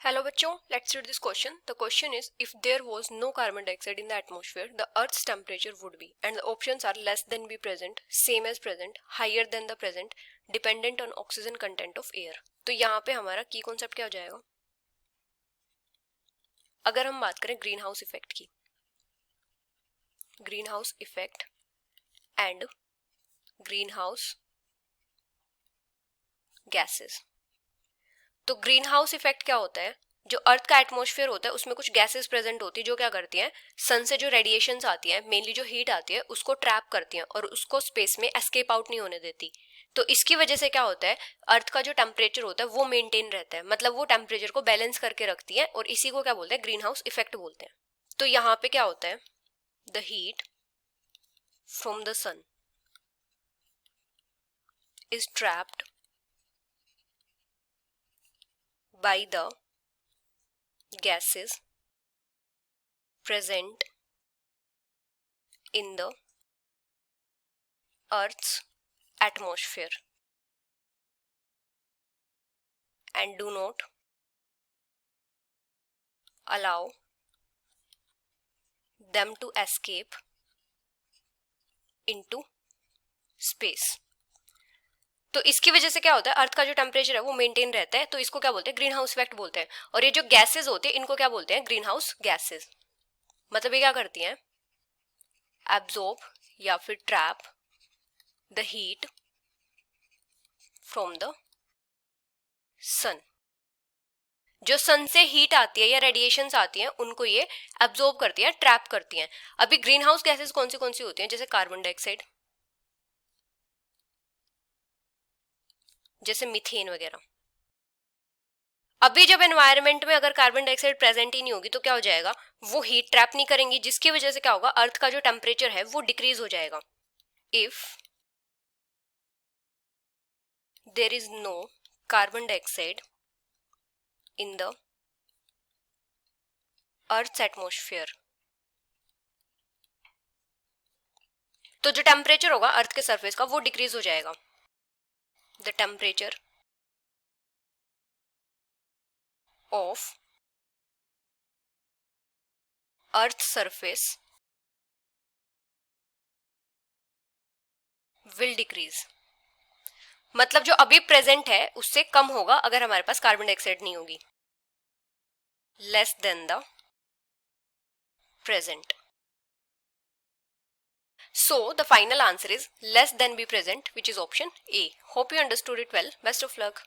Hello बच्चों, let's read this question. The question is, if there was no carbon dioxide in the atmosphere, the Earth's temperature would be, and the options are less than be present, same as present, higher than the present, dependent on oxygen content of air. तो यहाँ पे हमारा की concept क्या हो जाएगा? अगर हम बात करें ग्रीन हाउस इफेक्ट की, green house effect and green house gases, तो ग्रीन हाउस इफेक्ट क्या होता है? जो अर्थ का एटमॉस्फेयर होता है उसमें कुछ गैसेस प्रेजेंट होती है जो क्या करती हैं, सन से जो रेडिएशंस आती है, मेनली जो हीट आती है, उसको ट्रैप करती हैं और उसको स्पेस में एस्केप आउट नहीं होने देती. तो इसकी वजह से क्या होता है, अर्थ का जो टेम्परेचर होता है वो मेंटेन रहता है, मतलब वो टेम्परेचर को बैलेंस करके रखती है और इसी को क्या बोलते हैं, ग्रीन हाउस इफेक्ट बोलते हैं. तो यहाँ पे क्या होता है, the heat from the sun is trapped by the gases present in the Earth's atmosphere and do not allow them to escape into space. तो इसकी वजह से क्या होता है, अर्थ का जो टेम्परेचर है वो मेंटेन रहता है, तो इसको क्या बोलते हैं, ग्रीन हाउस इफेक्ट बोलते हैं. और ये जो गैसेस होते हैं इनको क्या बोलते हैं, ग्रीन हाउस गैसेस. मतलब ये क्या करती हैं, एब्जॉर्ब या फिर trap the heat from the sun. जो सन से हीट आती है या रेडिएशंस आती हैं उनको ये एब्जॉर्ब करती है, ट्रैप करती हैं. अभी ग्रीन हाउस गैसेस कौन सी होती हैं, जैसे कार्बन डाइऑक्साइड, जैसे मीथेन वगैरह. अभी जब एनवायरनमेंट में अगर कार्बन डाइऑक्साइड प्रेजेंट ही नहीं होगी तो क्या हो जाएगा, वो हीट ट्रैप नहीं करेंगी, जिसकी वजह से क्या होगा, अर्थ का जो टेम्परेचर है वो डिक्रीज हो जाएगा. If there is no carbon dioxide in the earth atmosphere, तो जो टेम्परेचर होगा अर्थ के सरफेस का वो डिक्रीज हो जाएगा. The temperature of earth surface will decrease. मतलब जो अभी प्रेजेंट है उससे कम होगा अगर हमारे पास कार्बन डाइऑक्साइड नहीं होगी. Less than the present. So the final answer is less than be present, which is option A. Hope you understood it well. Best of luck.